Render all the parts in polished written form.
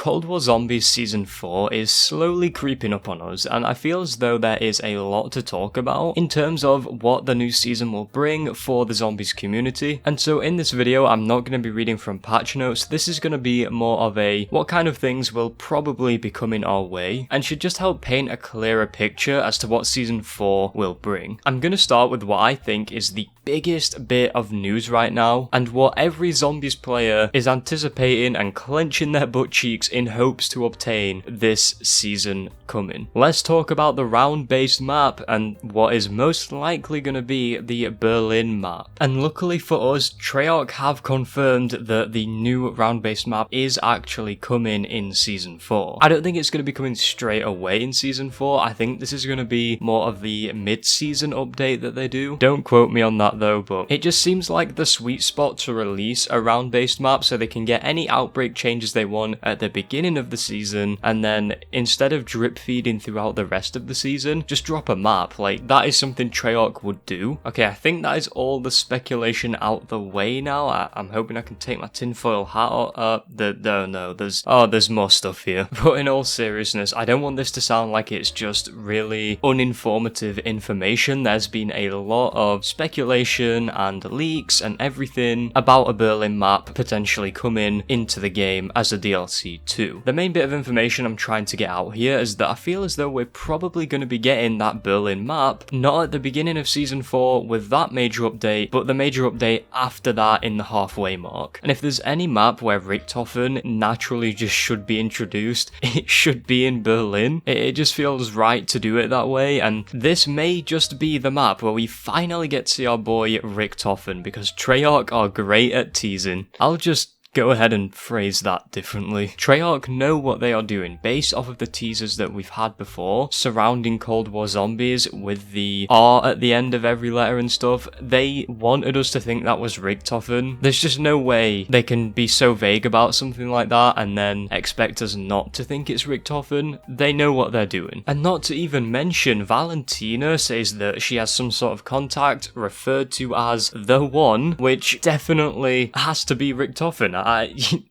Cold War Zombies Season 4 is slowly creeping up on us, and I feel as though there is a lot to talk about in terms of what the new season will bring for the zombies community. And so in this video, I'm not going to be reading from patch notes. This is going to be more of a what kind of things will probably be coming our way, and should just help paint a clearer picture as to what Season 4 will bring. I'm going to start with what I think is the biggest bit of news right now, and what every zombies player is anticipating and clenching their butt cheeks in hopes to obtain this season coming. Let's talk about the round-based map and what is most likely going to be the Berlin map. And luckily for us, Treyarch have confirmed that the new round-based map is actually coming in Season 4. I don't think it's going to be coming straight away in Season 4. I think this is going to be more of the mid-season update that they do. Don't quote me on that though, but it just seems like the sweet spot to release a round-based map so they can get any Outbreak changes they want at the beginning of the season, and then instead of drip feeding throughout the rest of the season, just drop a map. Like, that is something Treyarch would do. Okay, I think that is all the speculation out the way now. I'm hoping I can take my tinfoil hat off. No, there's more stuff here. But in all seriousness, I don't want this to sound like it's just really uninformative information. There's been a lot of speculation and leaks and everything about a Berlin map potentially coming into the game as a DLC too. The main bit of information I'm trying to get out here is that I feel as though we're probably going to be getting that Berlin map not at the beginning of Season 4 with that major update, but the major update after that in the halfway mark. And if there's any map where Richthofen naturally just should be introduced, it should be in Berlin. It just feels right to do it that way, and this may just be the map where we finally get to see our boy Richthofen, because Treyarch are great at teasing. I'll just go ahead and phrase that differently. Treyarch know what they are doing based off of the teasers that we've had before surrounding Cold War Zombies with the R at the end of every letter and stuff. They wanted us to think that was Richthofen. There's just no way they can be so vague about something like that and then expect us not to think it's Richthofen. They know what they're doing. And not to even mention, Valentina says that she has some sort of contact referred to as the One, which definitely has to be Richthofen.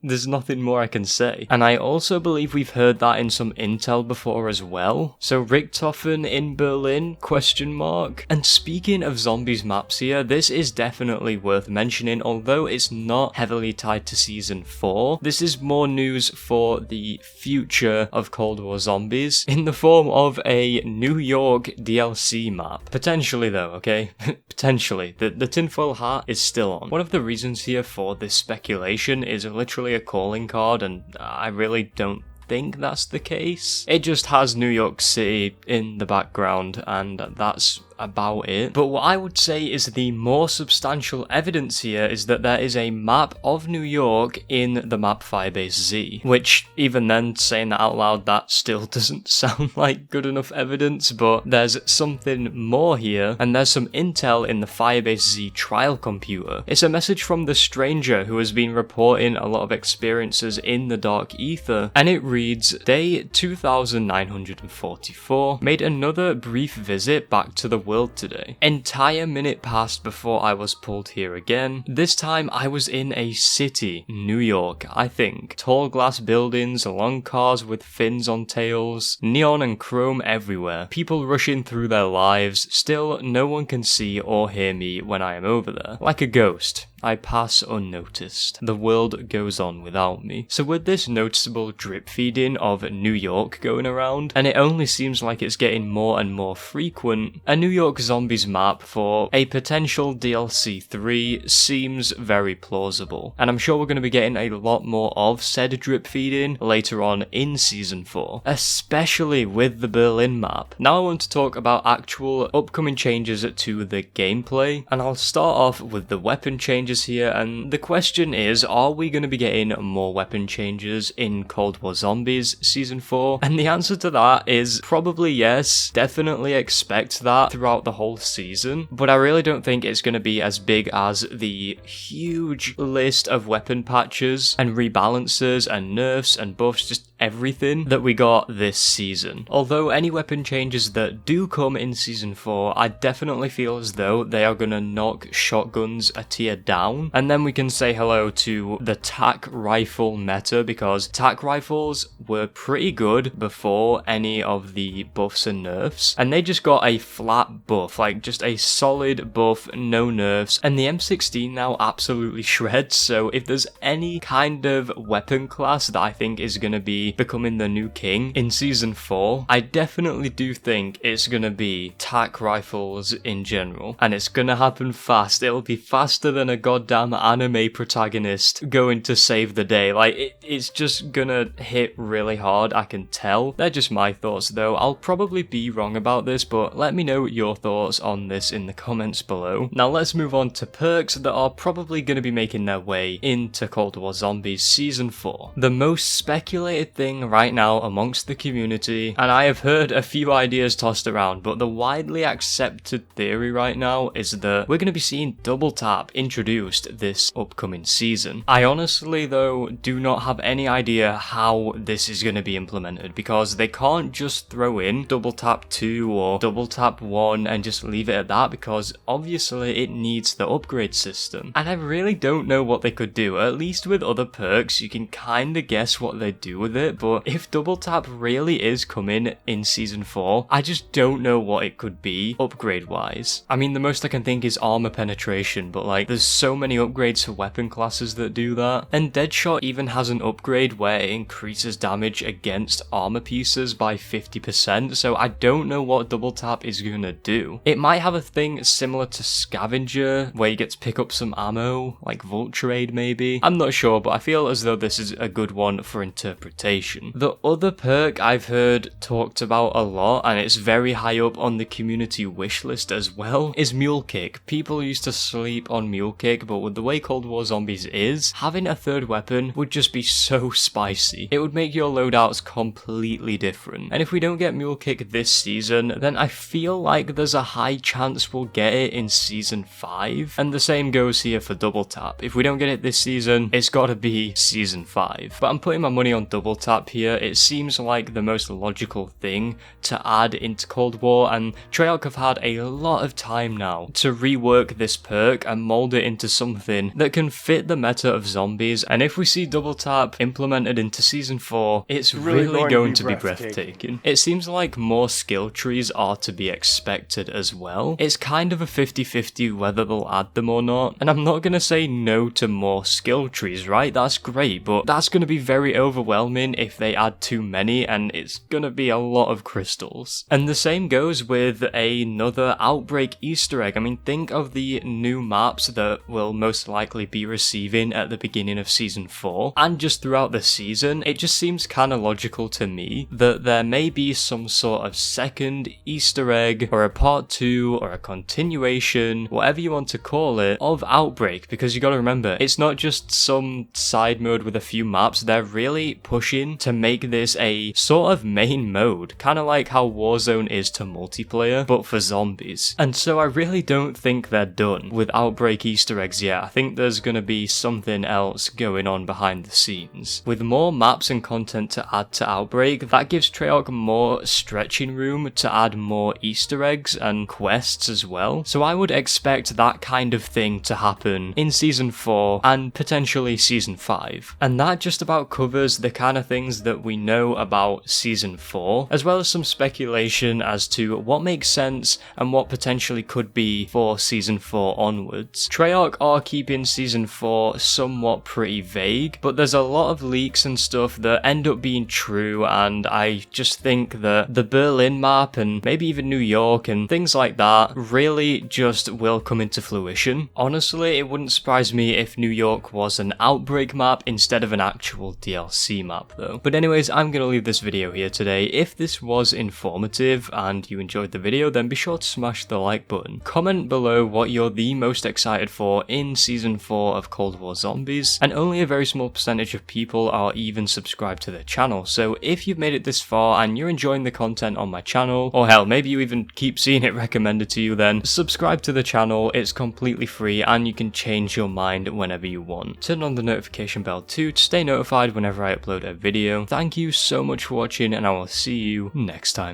There's nothing more I can say. And I also believe we've heard that in some intel before as well. So Richthofen in Berlin, question mark. And speaking of zombies maps here, this is definitely worth mentioning, although it's not heavily tied to Season 4. This is more news for the future of Cold War Zombies in the form of a New York DLC map. Potentially though, okay? Potentially. The tinfoil hat is still on. One of the reasons here for this speculation is literally a calling card, and I really don't think that's the case. It just has New York City in the background, and that's about it. But what I would say is the more substantial evidence here is that there is a map of New York in the map Firebase Z, which even then, saying that out loud, that still doesn't sound like good enough evidence, but there's something more here, and there's some intel in the Firebase Z trial computer. It's a message from the stranger who has been reporting a lot of experiences in the dark ether, and it reads, day 2944, made another brief visit back to the world today. Entire minute passed before I was pulled here again. This time I was in a city, New York, I think. Tall glass buildings, long cars with fins on tails, neon and chrome everywhere. People rushing through their lives. Still, no one can see or hear me when I am over there. Like a ghost, I pass unnoticed. The world goes on without me. So with this noticeable drip feeding of New York going around, and it only seems like it's getting more and more frequent, a New York Zombies map for a potential DLC 3 seems very plausible. And I'm sure we're going to be getting a lot more of said drip feeding later on in Season 4, especially with the Berlin map. Now I want to talk about actual upcoming changes to the gameplay, and I'll start off with the weapon changes here, and the question is, are we going to be getting more weapon changes in Cold War Zombies Season 4? And the answer to that is probably yes. Definitely expect that throughout the whole season, but I really don't think it's going to be as big as the huge list of weapon patches and rebalances and nerfs and buffs, just everything that we got this season. Although any weapon changes that do come in Season 4, I definitely feel as though they are going to knock shotguns a tier down down, and then we can say hello to the tac rifle meta, because tac rifles were pretty good before any of the buffs and nerfs, and they just got a flat buff, like just a solid buff, no nerfs, and the M16 now absolutely shreds. So if there's any kind of weapon class that I think is going to be becoming the new king in season 4, I definitely do think it's going to be tac rifles in general, and it's going to happen fast. It'll be faster than a goddamn anime protagonist going to save the day. Like, it's just gonna hit really hard, I can tell. They're just my thoughts though. I'll probably be wrong about this, but let me know your thoughts on this in the comments below. Now let's move on to perks that are probably going to be making their way into Cold War Zombies Season 4. The most speculated thing right now amongst the community, and I have heard a few ideas tossed around, but the widely accepted theory right now is that we're going to be seeing double tap introduced this upcoming season. I honestly though do not have any idea how this is going to be implemented, because they can't just throw in double tap 2 or double tap 1 and just leave it at that, because obviously it needs the upgrade system, and I really don't know what they could do. At least with other perks you can kind of guess what they do with it, but if double tap really is coming in season 4, I just don't know what it could be upgrade wise. I mean, the most I can think is armor penetration, but like there's so many upgrades for weapon classes that do that, and Deadshot even has an upgrade where it increases damage against armor pieces by 50%, so I don't know what double tap is gonna do. It might have a thing similar to Scavenger where you get to pick up some ammo, like Vulturade maybe. I'm not sure, but I feel as though this is a good one for interpretation. The other perk I've heard talked about a lot, and it's very high up on the community wish list as well, is Mule Kick. People used to sleep on Mule Kick, but with the way Cold War Zombies is, having a third weapon would just be so spicy. It would make your loadouts completely different. And if we don't get Mule Kick this season, then I feel like there's a high chance we'll get it in season 5. And the same goes here for double tap. If we don't get it this season, it's gotta be season 5. But I'm putting my money on double tap here. It seems like the most logical thing to add into Cold War, and Treyarch have had a lot of time now to rework this perk and mold it into something that can fit the meta of zombies. And if we see double tap implemented into season 4, it's really going to be breathtaking. It seems like more skill trees are to be expected as well. It's kind of a 50-50 whether they'll add them or not, and I'm not gonna say no to more skill trees, right? That's great, but that's gonna be very overwhelming if they add too many, and it's gonna be a lot of crystals. And the same goes with another Outbreak Easter egg. I mean, think of the new maps that we'll most likely be receiving at the beginning of season 4, and just throughout the season. It just seems kind of logical to me that there may be some sort of second Easter egg, or a part 2, or a continuation, whatever you want to call it, of Outbreak, because you gotta remember, it's not just some side mode with a few maps. They're really pushing to make this a sort of main mode, kind of like how Warzone is to multiplayer, but for zombies. And so I really don't think they're done with Outbreak Easter eggs yet. I think there's gonna be something else going on behind the scenes. With more maps and content to add to Outbreak, that gives Treyarch more stretching room to add more Easter eggs and quests as well. So I would expect that kind of thing to happen in season 4 and potentially season 5. And that just about covers the kind of things that we know about season 4, as well as some speculation as to what makes sense and what potentially could be for season 4 onwards. Treyarch are keeping season 4 somewhat pretty vague, but there's a lot of leaks and stuff that end up being true, and I just think that the Berlin map and maybe even New York and things like that really just will come into fruition. Honestly, it wouldn't surprise me if New York was an Outbreak map instead of an actual DLC map though. But anyways, I'm gonna leave this video here today. If this was informative and you enjoyed the video, then be sure to smash the like button. Comment below what you're the most excited for in season 4 of Cold War Zombies, and only a very small percentage of people are even subscribed to the channel. So if you've made it this far and you're enjoying the content on my channel, or hell, maybe you even keep seeing it recommended to you, then subscribe to the channel. It's completely free and you can change your mind whenever you want. Turn on the notification bell too to stay notified whenever I upload a video. Thank you so much for watching, and I will see you next time.